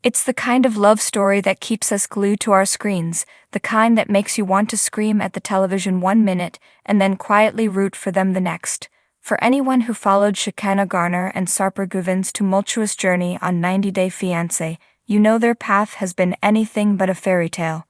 It's the kind of love story that keeps us glued to our screens, the kind that makes you want to scream at the television 1 minute and then quietly root for them the next. For anyone who followed Shekinah Garner and Sarper Guven's tumultuous journey on 90-Day Fiancé, you know their path has been anything but a fairy tale.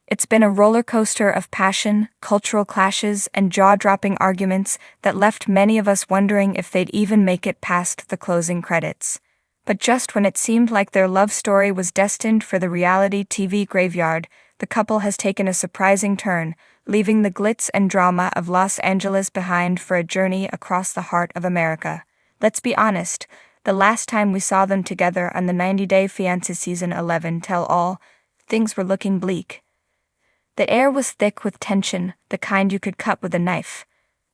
It's been a roller coaster of passion, cultural clashes, and jaw-dropping arguments that left many of us wondering if they'd even make it past the closing credits. But just when it seemed like their love story was destined for the reality TV graveyard, the couple has taken a surprising turn, leaving the glitz and drama of Los Angeles behind for a journey across the heart of America. Let's be honest, the last time we saw them together on the 90-Day Fiancé Season 11 tell-all, things were looking bleak. The air was thick with tension, the kind you could cut with a knife.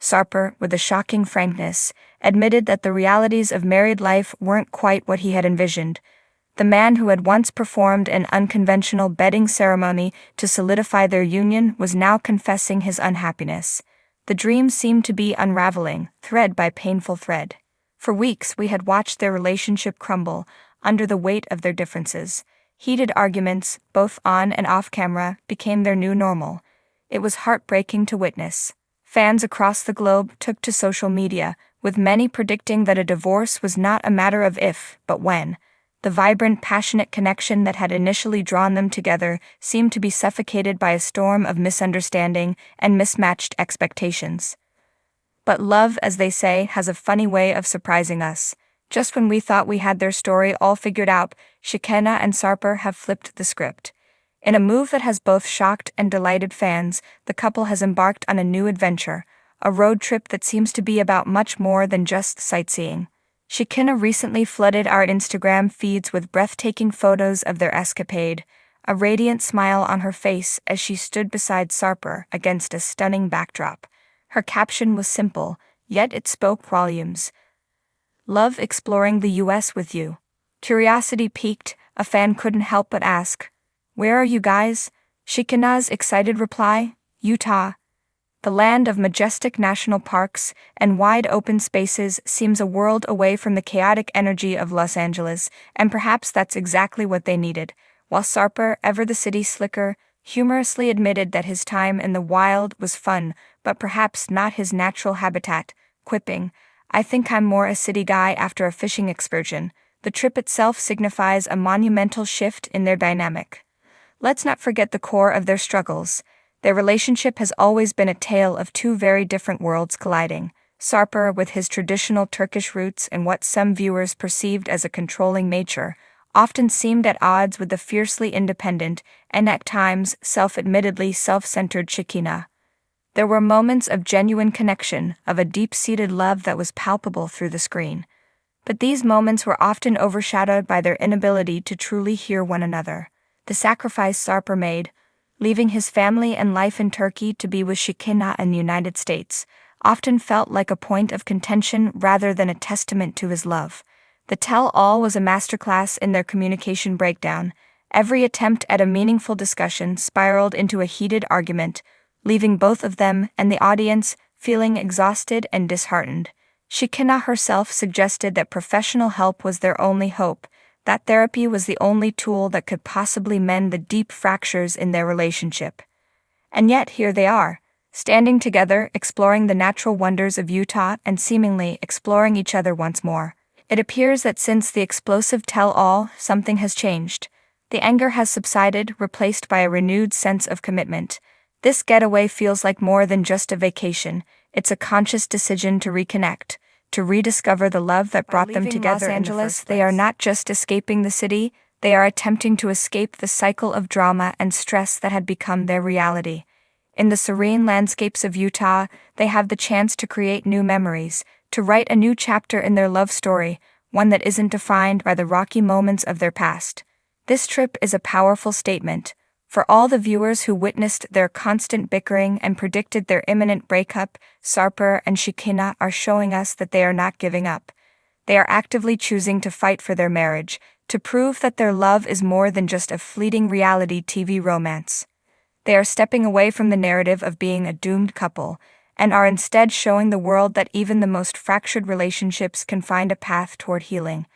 Sarper, with a shocking frankness, admitted that the realities of married life weren't quite what he had envisioned. The man who had once performed an unconventional bedding ceremony to solidify their union was now confessing his unhappiness. The dream seemed to be unraveling, thread by painful thread. For weeks we had watched their relationship crumble under the weight of their differences. Heated arguments, both on and off camera, became their new normal. It was heartbreaking to witness. Fans across the globe took to social media, with many predicting that a divorce was not a matter of if, but when. The vibrant, passionate connection that had initially drawn them together seemed to be suffocated by a storm of misunderstanding and mismatched expectations. But love, as they say, has a funny way of surprising us. Just when we thought we had their story all figured out, Shekinah and Sarper have flipped the script. In a move that has both shocked and delighted fans, the couple has embarked on a new adventure, a road trip that seems to be about much more than just sightseeing. Shekinah recently flooded our Instagram feeds with breathtaking photos of their escapade, a radiant smile on her face as she stood beside Sarper against a stunning backdrop. Her caption was simple, yet it spoke volumes. "Love exploring the US with you." Curiosity piqued, a fan couldn't help but ask, "Where are you guys?" Shekinah's excited reply, "Utah." The land of majestic national parks and wide open spaces seems a world away from the chaotic energy of Los Angeles, and perhaps that's exactly what they needed. While Sarper, ever the city slicker, humorously admitted that his time in the wild was fun, but perhaps not his natural habitat, quipping, "I think I'm more a city guy after a fishing excursion." The trip itself signifies a monumental shift in their dynamic. Let's not forget the core of their struggles. Their relationship has always been a tale of two very different worlds colliding. Sarper, with his traditional Turkish roots and what some viewers perceived as a controlling nature, often seemed at odds with the fiercely independent and at times self-admittedly self-centered Shekinah. There were moments of genuine connection, of a deep-seated love that was palpable through the screen. But these moments were often overshadowed by their inability to truly hear one another. The sacrifice Sarper made, leaving his family and life in Turkey to be with Shekinah in the United States, often felt like a point of contention rather than a testament to his love. The tell-all was a masterclass in their communication breakdown. Every attempt at a meaningful discussion spiraled into a heated argument, leaving both of them and the audience feeling exhausted and disheartened. Shekinah herself suggested that professional help was their only hope, that therapy was the only tool that could possibly mend the deep fractures in their relationship. And yet here they are, standing together, exploring the natural wonders of Utah and seemingly exploring each other once more. It appears that since the explosive tell-all, something has changed. The anger has subsided, replaced by a renewed sense of commitment. This getaway feels like more than just a vacation. It's a conscious decision to reconnect, to rediscover the love that brought them together in Los Angeles. They are not just escaping the city, they are attempting to escape the cycle of drama and stress that had become their reality. In the serene landscapes of Utah, they have the chance to create new memories, to write a new chapter in their love story, one that isn't defined by the rocky moments of their past. This trip is a powerful statement. For all the viewers who witnessed their constant bickering and predicted their imminent breakup, Sarper and Shekinah are showing us that they are not giving up. They are actively choosing to fight for their marriage, to prove that their love is more than just a fleeting reality TV romance. They are stepping away from the narrative of being a doomed couple, and are instead showing the world that even the most fractured relationships can find a path toward healing.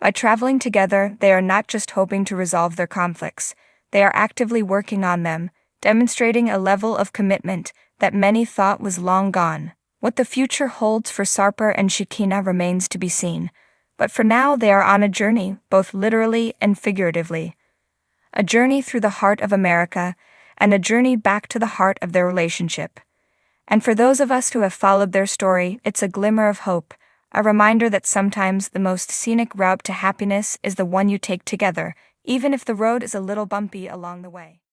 By traveling together, they are not just hoping to resolve their conflicts, they are actively working on them, demonstrating a level of commitment that many thought was long gone. What the future holds for Sarper and Shekinah remains to be seen, but for now they are on a journey, both literally and figuratively. A journey through the heart of America, and a journey back to the heart of their relationship. And for those of us who have followed their story, it's a glimmer of hope, a reminder that sometimes the most scenic route to happiness is the one you take together, even if the road is a little bumpy along the way.